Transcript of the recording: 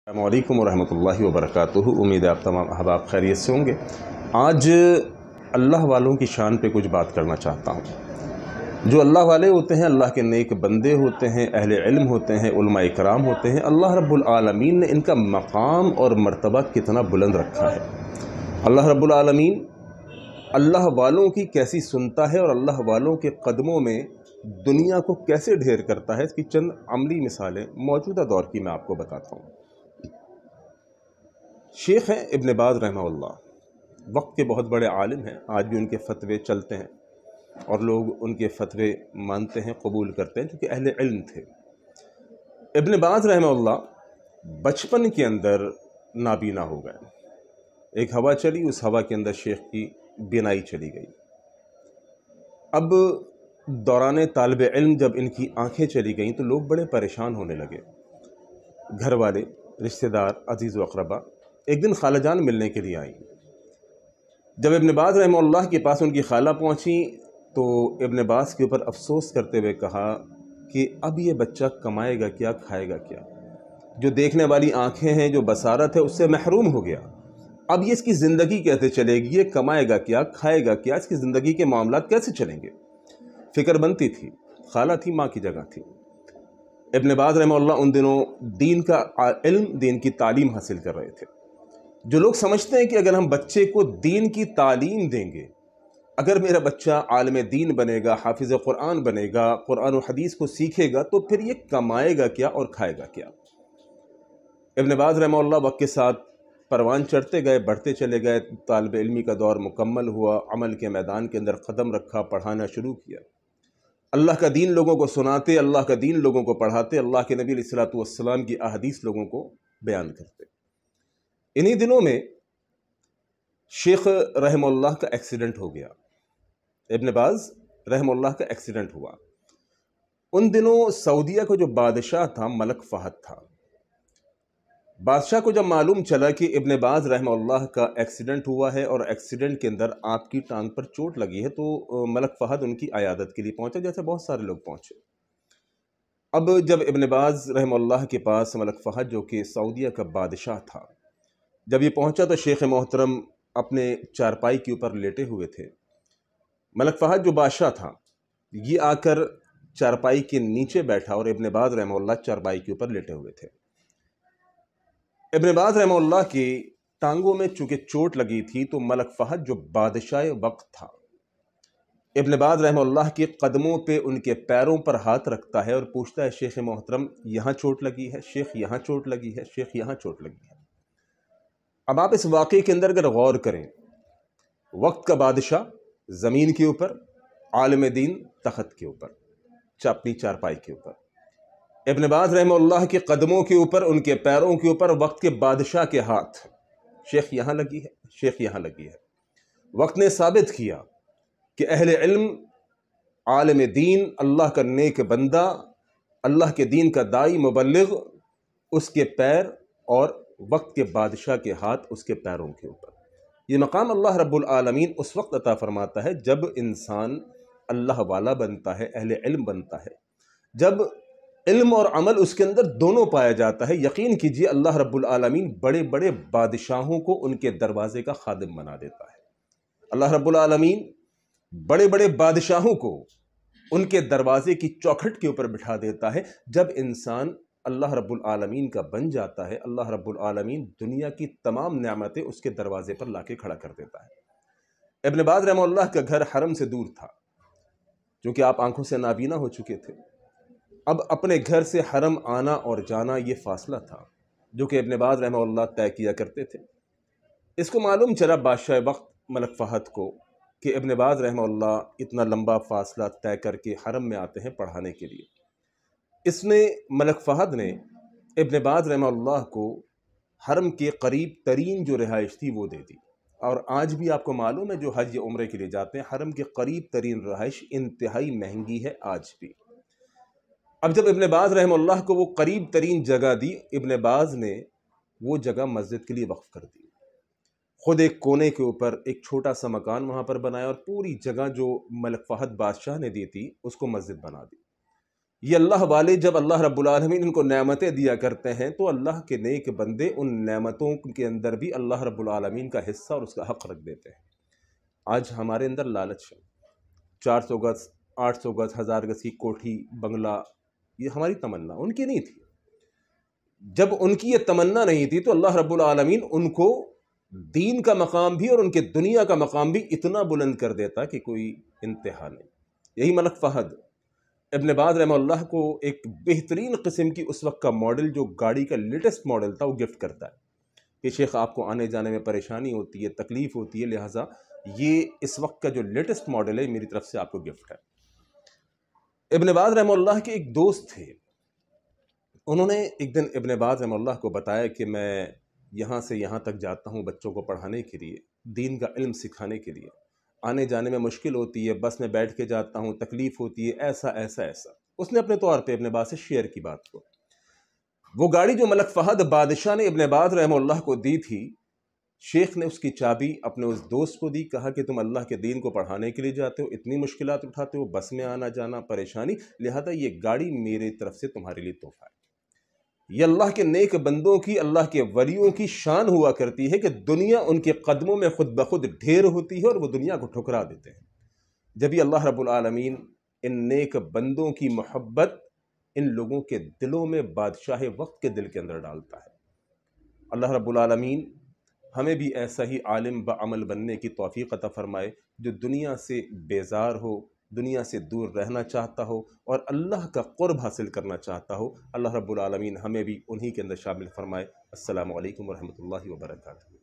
السلام علیکم ورحمۃ اللہ وبرکاتہ۔ امید ہے آپ تمام احباب خیریت سے ہوں گے۔ آج اللہ والوں کی شان پہ کچھ بات کرنا چاہتا ہوں۔ جو اللہ والے ہوتے ہیں، اللہ کے نیک بندے ہوتے ہیں، اہل علم ہوتے ہیں، علماء کرام ہوتے ہیں، اللہ رب العالمین نے ان کا مقام اور مرتبہ کتنا بلند رکھا ہے۔ اللہ رب العالمین اللہ والوں کی کیسی سنتا ہے اور اللہ والوں کے قدموں میں دنیا کو کیسے ڈھیر کرتا ہے، اس کی چند عملی مثالیں موجودہ دور کی میں آپ کو بتاتا ہوں۔ شیخ ہیں ابن باز رحمہ اللہ، وقت کے بہت بڑے عالم ہیں، آج بھی ان کے فتوے چلتے ہیں اور لوگ ان کے فتوے مانتے ہیں، قبول کرتے ہیں، کیونکہ اہل علم تھے۔ ابن باز رحمہ اللہ بچپن کے اندر نابینا ہو گئے۔ ایک ہوا چلی، اس ہوا کے اندر شیخ کی بینائی چلی گئی۔ اب دوران طالب علم جب ان کی آنکھیں چلی گئیں تو لوگ بڑے پریشان ہونے لگے۔ گھر والے، رشتہ دار، عزیز و اقربا ایک دن خالہ جان ملنے کے لیے آئیں۔ جب ابن باز رحمہ اللہ کے پاس ان کی خالہ پہنچیں تو ابن باز کے اوپر افسوس کرتے ہوئے کہا کہ اب یہ بچہ کمائے گا کیا، کھائے گا کیا؟ جو دیکھنے والی آنکھیں ہیں، جو بصارت ہے، اس سے محروم ہو گیا۔ اب یہ اس کی زندگی کیسے چلے گی؟ یہ کمائے گا کیا، کھائے گا کیا؟ اس کی زندگی کے معاملات کیسے چلیں گے؟ فکر بنتی تھی۔ خالہ تھی، ماں کی جگہ تھی۔ ابن باز رحمہ اللہ ان دنوں دین کا علم، دین کی تعلیم حاصل کر رہے تھے۔ جو لوگ سمجھتے ہیں کہ اگر ہم بچے کو دین کی تعلیم دیں گے، اگر میرا بچہ عالم دین بنے گا، حافظ قرآن بنے گا، قرآن و حدیث کو سیکھے گا، تو پھر یہ کمائے گا کیا اور کھائے گا کیا؟ ابن باز رحمہ اللہ وقت کے ساتھ پروان چڑھتے گئے، بڑھتے چلے گئے، طالب علمی کا دور مکمل ہوا، عمل کے میدان کے اندر قدم رکھا، پڑھانا شروع کیا، اللہ کا دین لوگوں کو سناتے، اللہ کا دین لوگوں کو پڑھاتے، اللہ کے نبی علیہ الصلوۃ والسلام کی احادیث لوگوں کو بیان کرتے۔ انہی دنوں میں شیخ رحمہ اللہ کا ایکسیڈنٹ ہو گیا۔ ابن باز رحمہ اللہ کا ایکسیڈنٹ ہوا۔ ان دنوں سعودیہ کا جو بادشاہ تھا ملک فہد تھا۔ بادشاہ کو جب معلوم چلا کہ ابن باز رحمہ اللہ کا ایکسیڈنٹ ہوا ہے اور ایکسیڈنٹ کے اندر آپ کی ٹانگ پر چوٹ لگی ہے، تو ملک فہد ان کی عیادت کے لیے پہنچا، جیسے بہت سارے لوگ پہنچے۔ اب جب ابن باز رحمہ اللہ کے پاس ملک فہد جو کہ سعودیہ کا بادشاہ تھا، جب یہ پہنچا تو شیخ محترم اپنے چارپائی کے اوپر لیٹے ہوئے تھے۔ ملک فہد جو بادشاہ تھا یہ آ کر چارپائی کے نیچے بیٹھا اور ابن باز رحمہ اللہ چارپائی کے اوپر لیٹے ہوئے تھے۔ ابن باز رحمہ اللہ کی ٹانگوں میں چونکہ چوٹ لگی تھی تو ملک فہد جو بادشاہ وقت تھا ابن باز رحمہ اللہ کے قدموں پہ، ان کے پیروں پر ہاتھ رکھتا ہے اور پوچھتا ہے، شیخ محترم یہاں چوٹ لگی ہے، شیخ یہاں چوٹ لگی ہے، شیخ یہاں چوٹ لگی ہے۔ اب آپ اس واقعے کے اندر اگر غور کریں، وقت کا بادشاہ زمین کے اوپر، عالم دین تخت کے اوپر، اپنی چارپائی کے اوپر، ابن باز رحمہ اللہ کے قدموں کے اوپر، ان کے پیروں کے اوپر وقت کے بادشاہ کے ہاتھ، شیخ یہاں لگی ہے، شیخ یہاں لگی ہے۔ وقت نے ثابت کیا کہ اہل علم، عالم دین، اللہ کا نیک بندہ، اللہ کے دین کا داعی مبلغ، اس کے پیر اور وقت کے بادشاہ کے ہاتھ اس کے پیروں کے اوپر۔ یہ مقام اللہ رب العالمین اس وقت عطا فرماتا ہے جب انسان اللہ والا بنتا ہے، اہل علم بنتا ہے، جب علم اور عمل اس کے اندر دونوں پایا جاتا ہے۔ یقین کیجئے اللہ رب العالمین بڑے بڑے بادشاہوں کو ان کے دروازے کا خادم بنا دیتا ہے۔ اللہ رب العالمین بڑے بڑے بادشاہوں کو ان کے دروازے کی چوکھٹ کے اوپر بٹھا دیتا ہے۔ جب انسان اللہ رب العالمین کا بن جاتا ہے، اللہ رب العالمین دنیا کی تمام نعمتیں اس کے دروازے پر لا کے کھڑا کر دیتا ہے۔ ابن باز رحمہ اللہ کا گھر حرم سے دور تھا، چونکہ آپ آنکھوں سے نابینا ہو چکے تھے۔ اب اپنے گھر سے حرم آنا اور جانا یہ فاصلہ تھا جو کہ ابن باز رحمہ اللہ طے کیا کرتے تھے۔ اس کو معلوم چلا بادشاہ وقت ملک فہد کو کہ ابن باز رحمہ اللہ اتنا لمبا فاصلہ طے کر کے حرم میں آتے ہیں پڑھانے کے لیے۔ اس نے ملک فہد نے ابن باز رحمہ اللہ کو حرم کے قریب ترین جو رہائش تھی وہ دے دی۔ اور آج بھی آپ کو معلوم ہے جو حج یا عمرے کے لیے جاتے ہیں، حرم کے قریب ترین رہائش انتہائی مہنگی ہے آج بھی۔ اب جب ابن باز رحمہ اللہ کو وہ قریب ترین جگہ دی، ابن باز نے وہ جگہ مسجد کے لیے وقف کر دی۔ خود ایک کونے کے اوپر ایک چھوٹا سا مکان وہاں پر بنایا اور پوری جگہ جو ملک فہد بادشاہ نے دی تھی اس کو مسجد بنا دی۔ یہ اللہ والے جب اللہ رب العالمین ان کو نعمتیں دیا کرتے ہیں تو اللہ کے نیک بندے ان نعمتوں کے اندر بھی اللہ رب العالمین کا حصہ اور اس کا حق رکھ دیتے ہیں۔ آج ہمارے اندر لالچ ہے، 400 گز 800 گز 1000 گز کی کوٹھی بنگلہ، یہ ہماری تمنا ان کی نہیں تھی۔ جب ان کی یہ تمنا نہیں تھی تو اللہ رب العالمین ان کو دین کا مقام بھی اور ان کے دنیا کا مقام بھی اتنا بلند کر دیتا کہ کوئی انتہا نہیں۔ یہی ملک فہد ابن باز رحمہ اللہ کو ایک بہترین قسم کی اس وقت کا ماڈل، جو گاڑی کا لیٹسٹ ماڈل تھا، وہ گفٹ کرتا ہے کہ شیخ آپ کو آنے جانے میں پریشانی ہوتی ہے، تکلیف ہوتی ہے، لہٰذا یہ اس وقت کا جو لیٹسٹ ماڈل ہے میری طرف سے آپ کو گفٹ ہے۔ ابن باز رحمہ اللہ کے ایک دوست تھے، انہوں نے ایک دن ابن باز رحمہ اللہ کو بتایا کہ میں یہاں سے یہاں تک جاتا ہوں بچوں کو پڑھانے کے لیے، دین کا علم سکھانے کے لیے، آنے جانے میں مشکل ہوتی ہے، بس میں بیٹھ کے جاتا ہوں، تکلیف ہوتی ہے، ایسا ایسا ایسا۔ اس نے اپنے طور پہ ابن باز سے شیئر کی بات کو۔ وہ گاڑی جو ملک فہد بادشاہ نے ابن باز رحمہ اللہ کو دی تھی، شیخ نے اس کی چابی اپنے اس دوست کو دی، کہا کہ تم اللہ کے دین کو پڑھانے کے لیے جاتے ہو، اتنی مشکلات اٹھاتے ہو، بس میں آنا جانا پریشانی، لہذا یہ گاڑی میری طرف سے تمہارے لیے تحفہ ہے۔ یہ اللہ کے نیک بندوں کی، اللہ کے ولیوں کی شان ہوا کرتی ہے کہ دنیا ان کے قدموں میں خود بخود ڈھیر ہوتی ہے اور وہ دنیا کو ٹھکرا دیتے ہیں۔ جب یہ اللہ رب العالمین ان نیک بندوں کی محبت ان لوگوں کے دلوں میں بادشاہ وقت کے دل کے اندر ڈالتا ہے۔ اللہ رب العالمین ہمیں بھی ایسا ہی عالم بعمل بننے کی توفیق عطا فرمائے، جو دنیا سے بیزار ہو، دنیا سے دور رہنا چاہتا ہو اور اللہ کا قرب حاصل کرنا چاہتا ہو۔ اللہ رب العالمین ہمیں بھی انہی کے اندر شامل فرمائے۔ السلام علیکم ورحمۃ اللہ وبرکاتہ۔